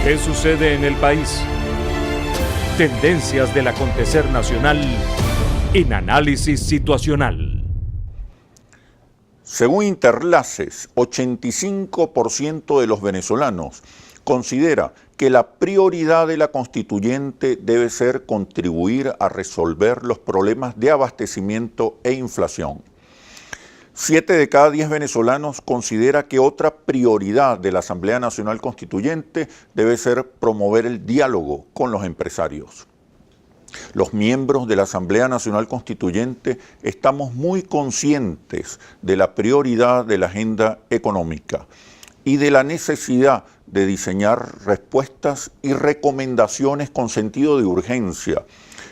¿Qué sucede en el país? Tendencias del acontecer nacional en análisis situacional. Según Interlaces, 85% de los venezolanos considera que la prioridad de la constituyente debe ser contribuir a resolver los problemas de abastecimiento e inflación. 7 de cada 10 venezolanos considera que otra prioridad de la Asamblea Nacional Constituyente debe ser promover el diálogo con los empresarios. Los miembros de la Asamblea Nacional Constituyente estamos muy conscientes de la prioridad de la agenda económica y de la necesidad de diseñar respuestas y recomendaciones con sentido de urgencia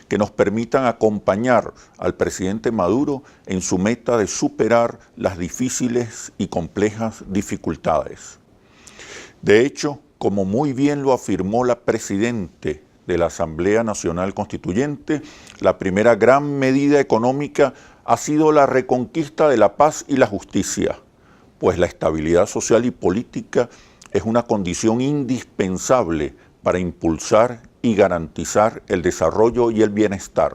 que nos permitan acompañar al presidente Maduro en su meta de superar las difíciles y complejas dificultades. De hecho, como muy bien lo afirmó la presidente de la Asamblea Nacional Constituyente, la primera gran medida económica ha sido la reconquista de la paz y la justicia, pues la estabilidad social y política es una condición indispensable para impulsar y garantizar el desarrollo y el bienestar.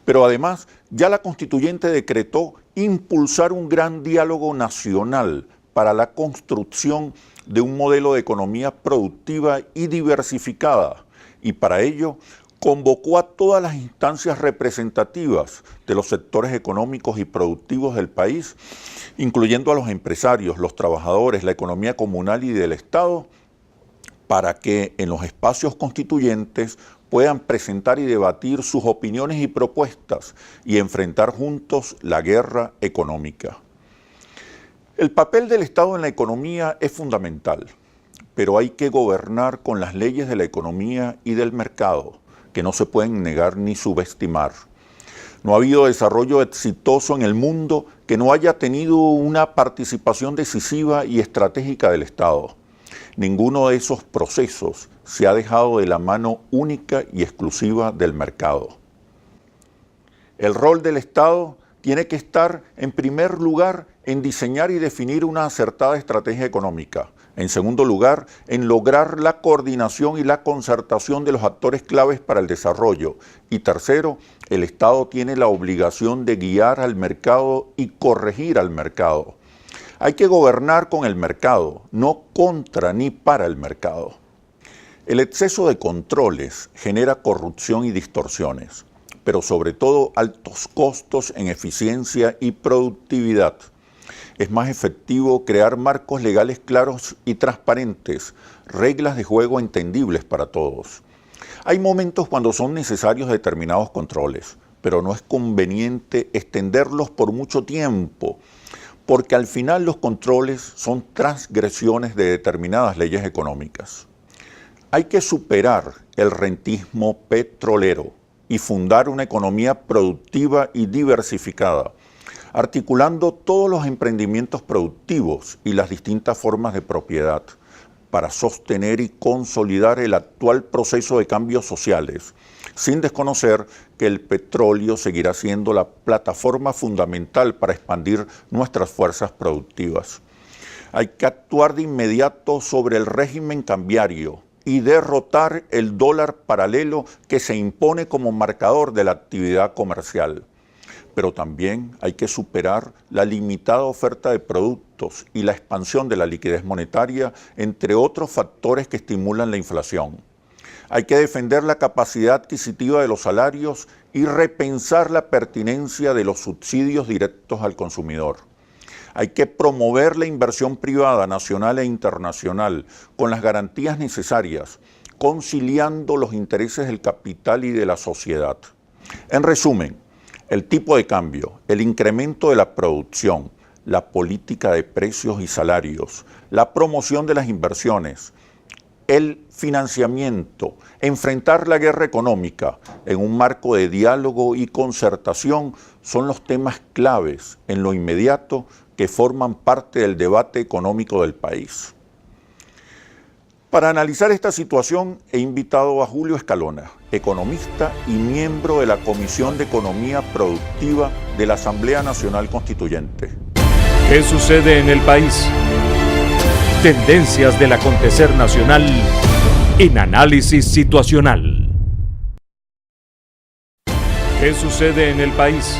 Pero además, ya la Constituyente decretó impulsar un gran diálogo nacional para la construcción de un modelo de economía productiva y diversificada, y para ello convocó a todas las instancias representativas de los sectores económicos y productivos del país, incluyendo a los empresarios, los trabajadores, la economía comunal y del Estado, para que en los espacios constituyentes puedan presentar y debatir sus opiniones y propuestas y enfrentar juntos la guerra económica. El papel del Estado en la economía es fundamental, pero hay que gobernar con las leyes de la economía y del mercado, que no se pueden negar ni subestimar. No ha habido desarrollo exitoso en el mundo que no haya tenido una participación decisiva y estratégica del Estado. Ninguno de esos procesos se ha dejado de la mano única y exclusiva del mercado. El rol del Estado tiene que estar, en primer lugar, en diseñar y definir una acertada estrategia económica. En segundo lugar, en lograr la coordinación y la concertación de los actores claves para el desarrollo. Y tercero, el Estado tiene la obligación de guiar al mercado y corregir al mercado. Hay que gobernar con el mercado, no contra ni para el mercado. El exceso de controles genera corrupción y distorsiones, pero sobre todo altos costos en eficiencia y productividad. Es más efectivo crear marcos legales claros y transparentes, reglas de juego entendibles para todos. Hay momentos cuando son necesarios determinados controles, pero no es conveniente extenderlos por mucho tiempo, porque al final los controles son transgresiones de determinadas leyes económicas. Hay que superar el rentismo petrolero y fundar una economía productiva y diversificada, articulando todos los emprendimientos productivos y las distintas formas de propiedad para sostener y consolidar el actual proceso de cambios sociales, sin desconocer que el petróleo seguirá siendo la plataforma fundamental para expandir nuestras fuerzas productivas. Hay que actuar de inmediato sobre el régimen cambiario y derrotar el dólar paralelo que se impone como marcador de la actividad comercial. Pero también hay que superar la limitada oferta de productos y la expansión de la liquidez monetaria, entre otros factores que estimulan la inflación. Hay que defender la capacidad adquisitiva de los salarios y repensar la pertinencia de los subsidios directos al consumidor. Hay que promover la inversión privada nacional e internacional con las garantías necesarias, conciliando los intereses del capital y de la sociedad. En resumen, el tipo de cambio, el incremento de la producción, la política de precios y salarios, la promoción de las inversiones, el financiamiento, enfrentar la guerra económica en un marco de diálogo y concertación son los temas claves en lo inmediato que forman parte del debate económico del país. Para analizar esta situación he invitado a Julio Escalona, economista y miembro de la Comisión de Economía Productiva de la Asamblea Nacional Constituyente. ¿Qué sucede en el país? Tendencias del acontecer nacional en Análisis Situacional. ¿Qué sucede en el país?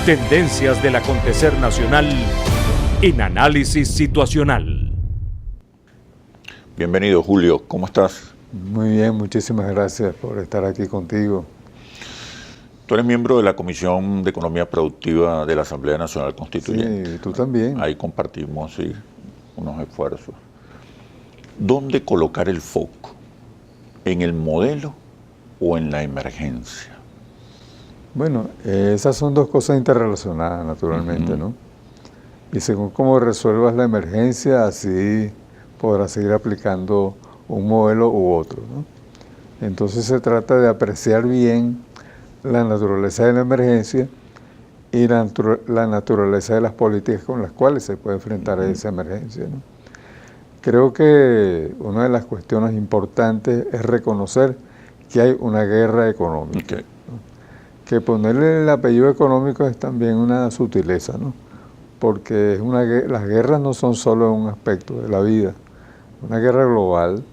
Tendencias del acontecer nacional en Análisis Situacional. Bienvenido, Julio. ¿Cómo estás? Muy bien, muchísimas gracias por estar aquí contigo. Tú eres miembro de la Comisión de Economía Productiva de la Asamblea Nacional Constituyente. Sí, tú también. Ahí compartimos unos esfuerzos. ¿Dónde colocar el foco? ¿En el modelo o en la emergencia? Bueno, esas son dos cosas interrelacionadas, naturalmente, ¿no? Y según cómo resuelvas la emergencia, así podrás seguir aplicando un modelo u otro, ¿no? Entonces se trata de apreciar bien la naturaleza de la emergencia y la naturaleza de las políticas con las cuales se puede enfrentar a esa emergencia, ¿no? Creo que una de las cuestiones importantes es reconocer que hay una guerra económica. Okay. Que ponerle el apellido económico es también una sutileza, ¿no? Porque las guerras no son solo un aspecto de la vida, una guerra global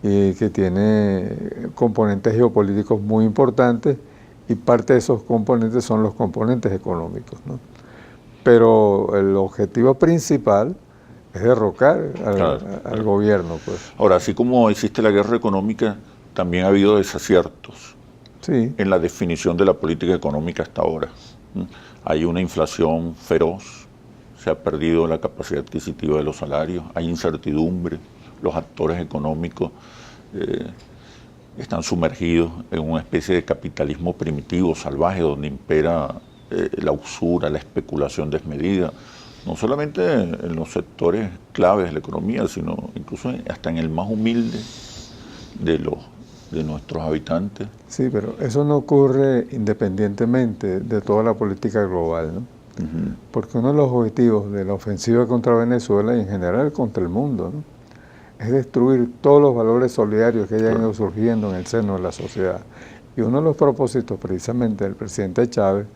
y que tiene componentes geopolíticos muy importantes y parte de esos componentes son los componentes económicos, ¿no? Pero el objetivo principal es derrocar al gobierno, pues. Ahora, así como existe la guerra económica, también ha habido desaciertos en la definición de la política económica hasta ahora. Hay una inflación feroz, se ha perdido la capacidad adquisitiva de los salarios, hay incertidumbre, los actores económicos están sumergidos en una especie de capitalismo primitivo, salvaje, donde impera la usura, la especulación desmedida, no solamente en los sectores claves de la economía, sino incluso hasta en el más humilde de nuestros habitantes. Sí, pero eso no ocurre independientemente de toda la política global, ¿no? Porque uno de los objetivos de la ofensiva contra Venezuela y en general contra el mundo, ¿no?, es destruir todos los valores solidarios que hayan ido surgiendo en el seno de la sociedad. Y uno de los propósitos precisamente del presidente Chávez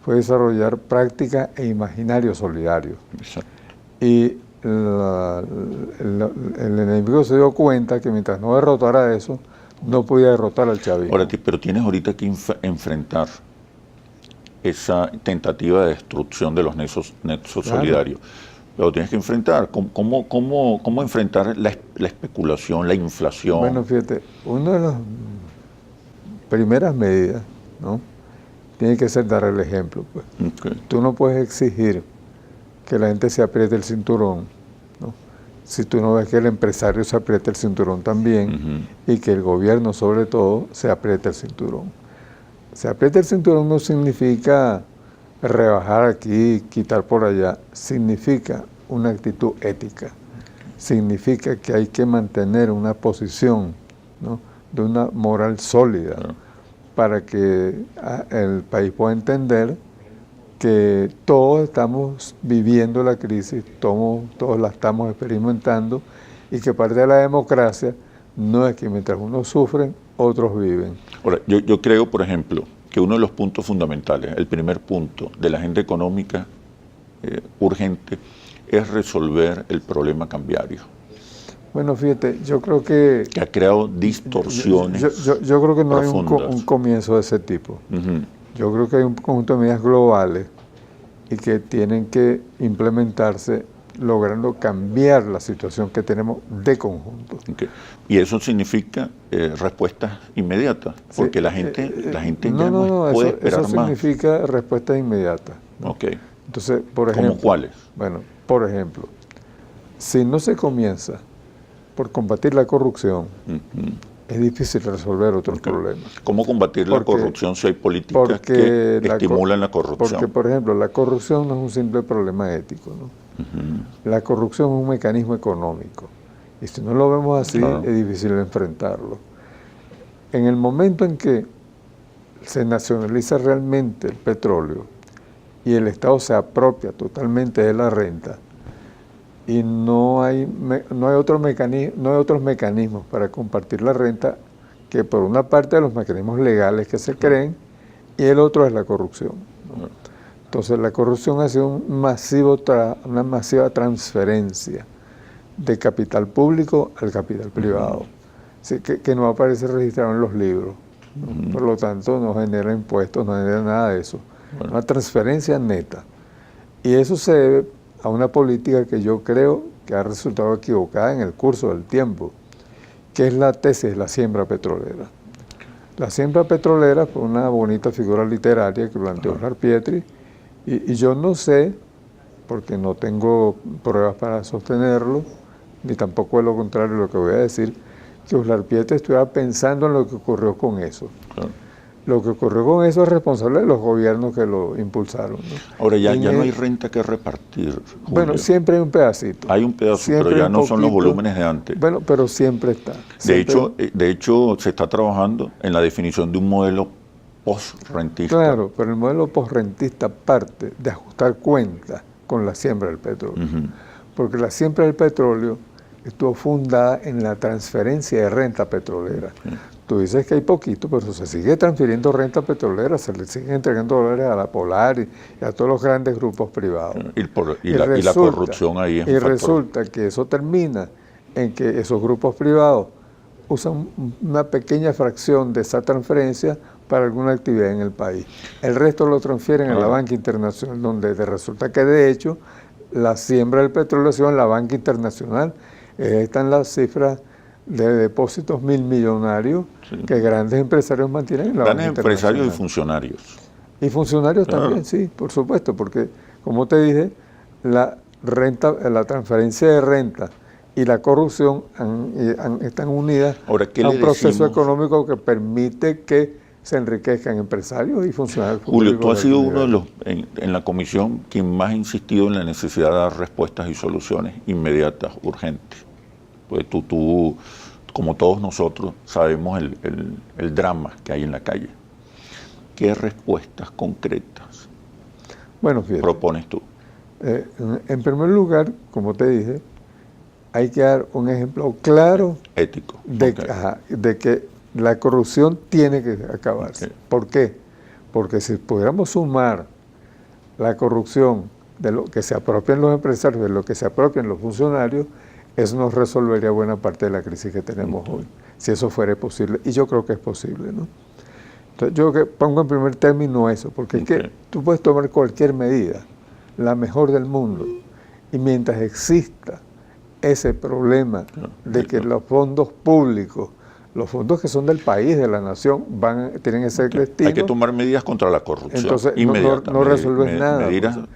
fue desarrollar prácticas e imaginarios solidarios. Exacto. Y el enemigo se dio cuenta que mientras no derrotara eso, no podía derrotar al chavismo. Ahora, pero tienes ahorita que enfrentar esa tentativa de destrucción de los nexos solidarios. Pero tienes que enfrentar. ¿Cómo enfrentar la especulación, la inflación? Bueno, fíjate, una de las primeras medidas, ¿no?, tiene que ser dar el ejemplo, pues. Okay. Tú no puedes exigir que la gente se apriete el cinturón, ¿no?, si tú no ves que el empresario se apriete el cinturón también y que el gobierno, sobre todo, se apriete el cinturón. Se apriete el cinturón no significa rebajar aquí, quitar por allá, significa una actitud ética, significa que hay que mantener una posición, ¿no?, de una moral sólida, para que el país pueda entender que todos estamos viviendo la crisis, todos la estamos experimentando y que parte de la democracia no es que mientras unos sufren, otros viven. Ahora, yo creo, por ejemplo, que uno de los puntos fundamentales, el primer punto de la agenda económica urgente, es resolver el problema cambiario. Bueno, fíjate, yo creo que ha creado distorsiones. Yo creo que no profundas. Hay un comienzo de ese tipo. Yo creo que hay un conjunto de medidas globales y que tienen que implementarse logrando cambiar la situación que tenemos de conjunto. Okay. Y eso significa respuestas inmediatas, porque la gente ya no puede esperar más. Eso significa respuestas inmediatas, ¿no? Okay. Entonces, por ejemplo, ¿cómo cuáles? Bueno, por ejemplo, si no se comienza por combatir la corrupción, es difícil resolver otros problemas. ¿Cómo combatir la corrupción si hay políticas que estimulan la corrupción? Porque, por ejemplo, la corrupción no es un simple problema ético, ¿no? La corrupción es un mecanismo económico. Y si no lo vemos así, es difícil enfrentarlo. En el momento en que se nacionaliza realmente el petróleo y el Estado se apropia totalmente de la renta, y no hay otros mecanismos para compartir la renta que por una parte de los mecanismos legales que se creen y el otro es la corrupción, ¿no? Entonces la corrupción ha sido una masiva transferencia de capital público al capital privado, sí, que no aparece registrado en los libros, ¿no? Por lo tanto no genera impuestos, no genera nada de eso, una transferencia neta. Y eso se debe a una política que yo creo que ha resultado equivocada en el curso del tiempo, que es la tesis de la siembra petrolera. La siembra petrolera fue una bonita figura literaria que planteó Oslar Pietri, y yo no sé, porque no tengo pruebas para sostenerlo, ni tampoco es lo contrario lo que voy a decir, que Oslar Pietri estuviera pensando en lo que ocurrió con eso. Claro. Lo que ocurrió con eso es responsable de los gobiernos que lo impulsaron, ¿no? Ahora ya no hay renta que repartir, Julio. Bueno, siempre hay un pedacito. Hay un pedacito, pero ya no son los volúmenes de antes. Bueno, pero siempre está. De hecho, se está trabajando en la definición de un modelo post-rentista. Claro, pero el modelo post-rentista parte de ajustar cuentas con la siembra del petróleo. Porque la siembra del petróleo estuvo fundada en la transferencia de renta petrolera. Tú dices que hay poquito, pero se sigue transfiriendo renta petrolera, se le siguen entregando dólares a la Polar y a todos los grandes grupos privados. Y la corrupción ahí es un factor. Resulta que eso termina en que esos grupos privados usan una pequeña fracción de esa transferencia para alguna actividad en el país. El resto lo transfieren a la banca internacional, donde resulta que de hecho la siembra del petróleo ha sido en la banca internacional. Están las cifras de depósitos 1.000 millonarios que grandes empresarios mantienen en la banca internacional. Grandes empresarios y funcionarios. Y funcionarios también, sí, por supuesto, porque como te dije, la transferencia de renta y la corrupción están unidas a un proceso económico que permite que se enriquezcan empresarios y funcionarios públicos. Julio, tú has sido uno de los en la comisión quien más ha insistido en la necesidad de dar respuestas y soluciones inmediatas, urgentes. Pues tú, como todos nosotros, sabemos el drama que hay en la calle. ¿Qué respuestas concretas propones tú? En primer lugar, como te dije, hay que dar un ejemplo claro ético de que la corrupción tiene que acabarse. ¿Por qué? Porque si pudiéramos sumar la corrupción de lo que se apropian los empresarios, de lo que se apropian los funcionarios, eso nos resolvería buena parte de la crisis que tenemos hoy, si eso fuera posible, y yo creo que es posible, ¿no? Entonces, yo que pongo en primer término eso, porque es que tú puedes tomar cualquier medida, la mejor del mundo, y mientras exista ese problema de que los fondos públicos, los fondos que son del país, de la nación, tienen ese destino. Hay que tomar medidas contra la corrupción. Entonces, no resuelves nada.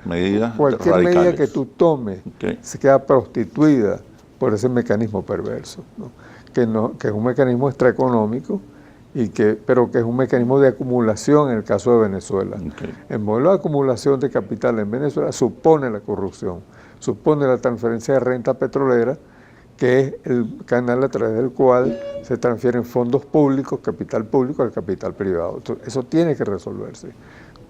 Medidas cualquier radicales. medida que tú tomes se queda prostituida por ese mecanismo perverso, ¿no? Que es un mecanismo extraeconómico, pero que es un mecanismo de acumulación en el caso de Venezuela. El modelo de acumulación de capital en Venezuela supone la corrupción, supone la transferencia de renta petrolera, que es el canal a través del cual se transfieren fondos públicos, capital público al capital privado. Entonces, eso tiene que resolverse.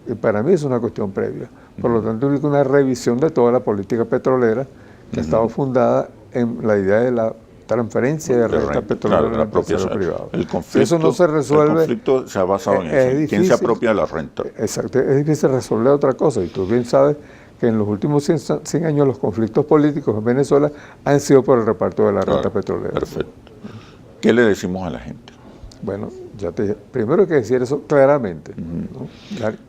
Y para mí es una cuestión previa. Por lo tanto, implica una revisión de toda la política petrolera que ha estado fundada en la idea de la transferencia de renta petrolera al empresario privado. Si eso no se resuelve, el conflicto se ha basado en eso. Difícil, ¿quién se apropia de la renta? Exacto, es difícil resolver otra cosa. Y tú bien sabes que en los últimos 100 años los conflictos políticos en Venezuela han sido por el reparto de la renta petrolera. Perfecto. ¿Qué le decimos a la gente? Bueno, ya te dije, primero hay que decir eso claramente, ¿no?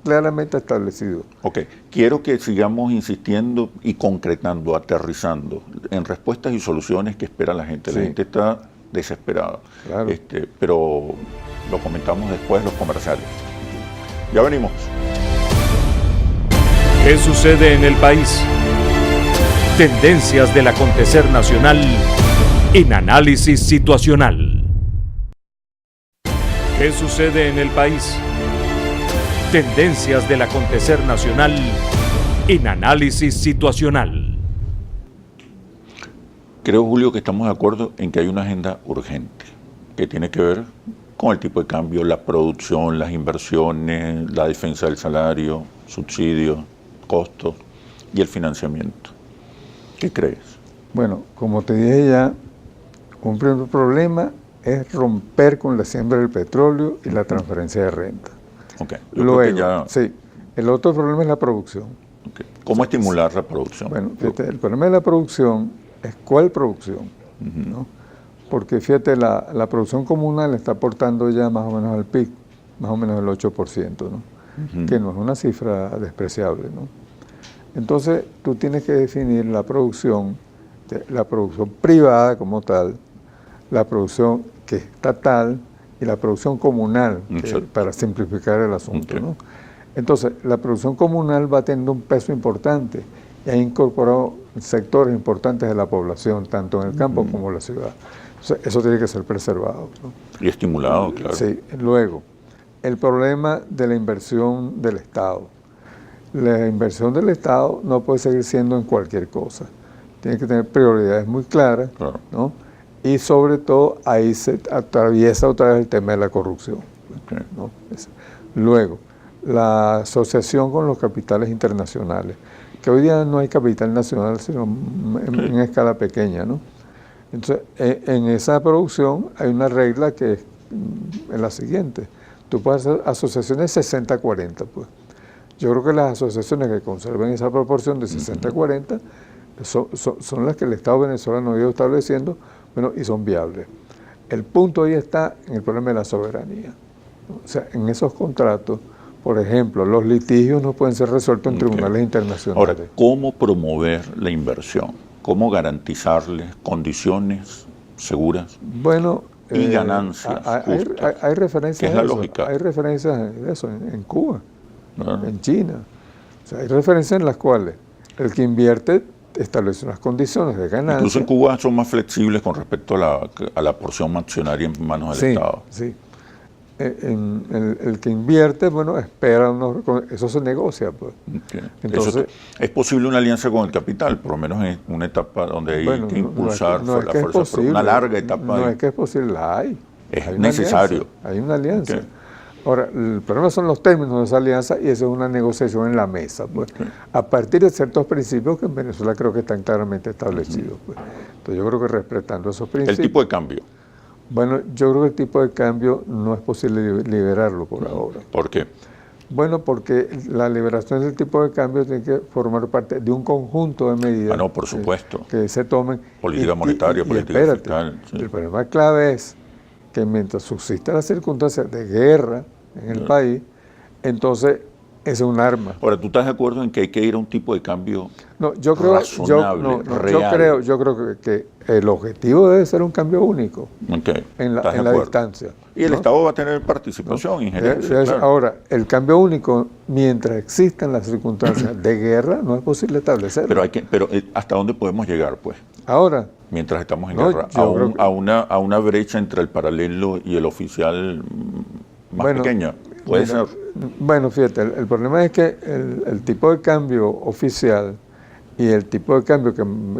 Claramente establecido. Ok, quiero que sigamos insistiendo y concretando, aterrizando en respuestas y soluciones que espera la gente. La gente está desesperada, pero lo comentamos después de los comerciales. Ya venimos. ¿Qué sucede en el país? Tendencias del acontecer nacional en análisis situacional. ¿Qué sucede en el país? Tendencias del acontecer nacional en análisis situacional. Creo, Julio, que estamos de acuerdo en que hay una agenda urgente que tiene que ver con el tipo de cambio, la producción, las inversiones, la defensa del salario, subsidios, costos y el financiamiento. ¿Qué crees? Bueno, como te dije ya, un primer problema es romper con la siembra del petróleo y la transferencia de renta. Luego, el otro problema es la producción. ¿Cómo estimular la producción? Bueno, el problema de la producción es cuál producción, ¿no? Porque fíjate, la producción comunal está aportando ya más o menos al PIB, más o menos el 8%, ¿no? Que no es una cifra despreciable, ¿no? Entonces, tú tienes que definir la producción privada como tal, la producción que es estatal y la producción comunal, para simplificar el asunto, ¿no? Entonces, la producción comunal va teniendo un peso importante y ha incorporado sectores importantes de la población, tanto en el campo como en la ciudad. Entonces, eso tiene que ser preservado, ¿no? Y estimulado, claro. Sí. Luego, el problema de la inversión del Estado. La inversión del Estado no puede seguir siendo en cualquier cosa. Tiene que tener prioridades muy claras, Claro. ¿no? Y sobre todo, ahí se atraviesa otra vez el tema de la corrupción, ¿no? Luego, la asociación con los capitales internacionales, que hoy día no hay capital nacional, sino en escala pequeña, ¿no? Entonces, en esa producción hay una regla que es la siguiente. Tú puedes hacer asociaciones 60-40, pues. Yo creo que las asociaciones que conserven esa proporción de 60-40 son las que el Estado venezolano ha ido estableciendo, bueno, y son viables. El punto ahí está en el problema de la soberanía, ¿no? O sea, en esos contratos, por ejemplo, los litigios no pueden ser resueltos en tribunales internacionales. Ahora, ¿cómo promover la inversión? ¿Cómo garantizarles condiciones seguras y ganancias justas? Hay referencias ¿Qué es la de eso. lógica? Hay referencias de eso en Cuba, en China. O sea, hay referencias en las cuales el que invierte establece unas condiciones de ganancia. Incluso en Cuba son más flexibles con respecto a la porción accionaria en manos del Estado. Sí. El que invierte, bueno, espera, eso se negocia, pues. Entonces, es posible una alianza con el capital, por lo menos en una etapa donde hay que impulsar la fuerza, pero una larga etapa. No es que es posible, la hay. Es necesario. Hay una alianza. Ahora, el problema son los términos de esa alianza y eso es una negociación en la mesa, pues. A partir de ciertos principios que en Venezuela creo que están claramente establecidos, pues. Entonces yo creo que respetando esos principios. El tipo de cambio. Bueno, yo creo que el tipo de cambio no es posible liberarlo por ahora. ¿Por qué? Bueno, porque la liberación del tipo de cambio tiene que formar parte de un conjunto de medidas. No, por supuesto. Que se tomen. Política monetaria, política fiscal. Sí. El problema clave es que mientras subsista la circunstancia de guerra en el país, entonces es un arma. Ahora, ¿tú estás de acuerdo en que hay que ir a un tipo de cambio razonable, real? Yo creo que el objetivo debe ser un cambio único en la distancia. Y el Estado va a tener participación, injerencia. Claro. Ahora, el cambio único, mientras existan las circunstancias de guerra, no es posible establecerlo. Pero ¿hasta dónde podemos llegar, pues? Ahora. Mientras estamos en guerra, a una brecha entre el paralelo y el oficial más pequeña. Puede ser. Bueno, fíjate, el problema es que el tipo de cambio oficial y el tipo de cambio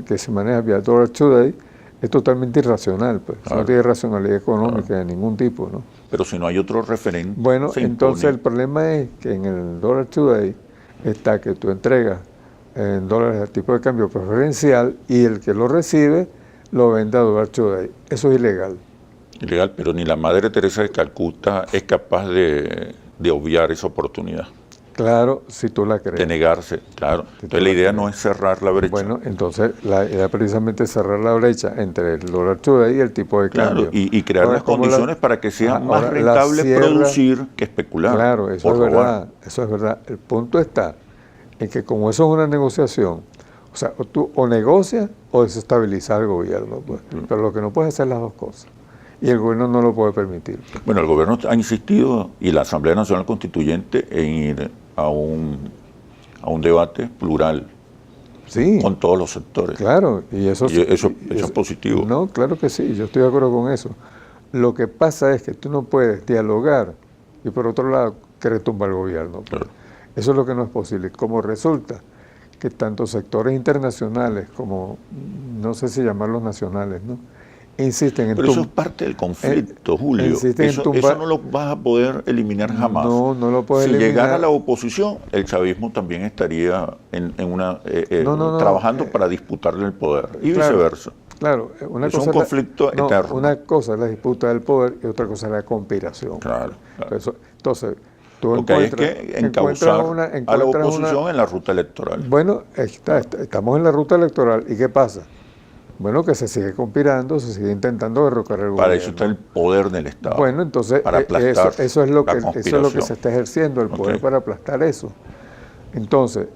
que se maneja vía Dollar Today es totalmente irracional, pues. Claro. No tiene racionalidad económica de ningún tipo, ¿no? Pero si no hay otro referente. Bueno, entonces el problema es que en el Dollar Today está que tú entregas en dólares el tipo de cambio preferencial y el que lo recibe lo vende a Dollar Today. Eso es ilegal. Ilegal, pero ni la Madre Teresa de Calcuta es capaz de obviar esa oportunidad. Claro, si tú la crees. De negarse, claro. Entonces la idea no es cerrar la brecha. Bueno, entonces la idea precisamente es cerrar la brecha entre el Dollar Today y el tipo de cambio. Y crear las condiciones para que sea más rentable producir que especular. Claro, eso es verdad. Eso es verdad. El punto está en que como eso es una negociación, o sea, tú o negocias o desestabilizas al gobierno, pues. Pero lo que no puedes hacer las dos cosas. Y el gobierno no lo puede permitir. Bueno, el gobierno ha insistido, y la Asamblea Nacional Constituyente, en ir a un debate plural, sí, con todos los sectores. Claro, y eso es positivo. No, claro que sí, yo estoy de acuerdo con eso. Lo que pasa es que tú no puedes dialogar y por otro lado querer tumbar el gobierno. Claro. Eso es lo que no es posible. Como resulta que tanto sectores internacionales como, no sé si llamarlos nacionales, ¿no?, insisten en Pero eso es parte del conflicto, Julio. Eso no lo vas a poder eliminar jamás. No lo puedes eliminar. Si llegara la oposición, el chavismo también estaría trabajando para disputarle el poder y viceversa. Claro, es un conflicto eterno. Una cosa es la disputa del poder y otra cosa es la conspiración. Claro. Entonces, tú lo que hay es que encauzar a la oposición en la ruta electoral. Bueno, estamos en la ruta electoral. ¿Y qué pasa? Bueno, que se sigue conspirando, se sigue intentando derrocar el gobierno. Para eso está el poder del Estado. Bueno, entonces para aplastar eso es lo la que conspiración. se está ejerciendo, el poder para aplastar eso. Entonces,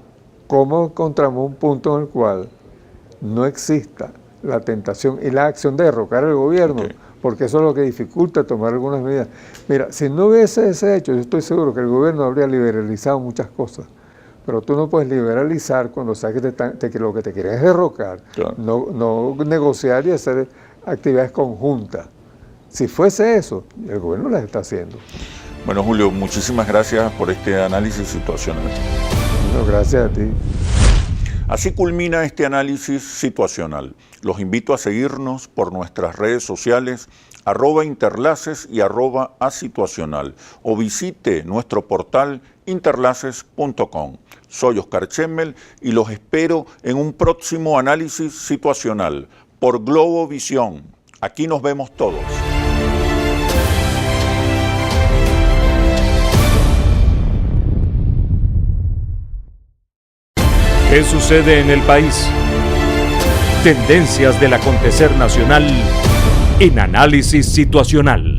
¿cómo encontramos un punto en el cual no exista la tentación y la acción de derrocar el gobierno? Porque eso es lo que dificulta tomar algunas medidas. Mira, si no hubiese ese hecho, yo estoy seguro que el gobierno habría liberalizado muchas cosas. Pero tú no puedes liberalizar cuando sabes que lo que te quieren es derrocar, Claro. no negociar y hacer actividades conjuntas. Si fuese eso, el gobierno las está haciendo. Bueno, Julio, muchísimas gracias por este análisis situacional. Bueno, gracias a ti. Así culmina este análisis situacional. Los invito a seguirnos por nuestras redes sociales @interlaces y @asituacional o visite nuestro portal interlaces.com. Soy Oscar Chemmel y los espero en un próximo análisis situacional por Globovisión. Aquí nos vemos todos. ¿Qué sucede en el país? Tendencias del acontecer nacional en Análisis Situacional.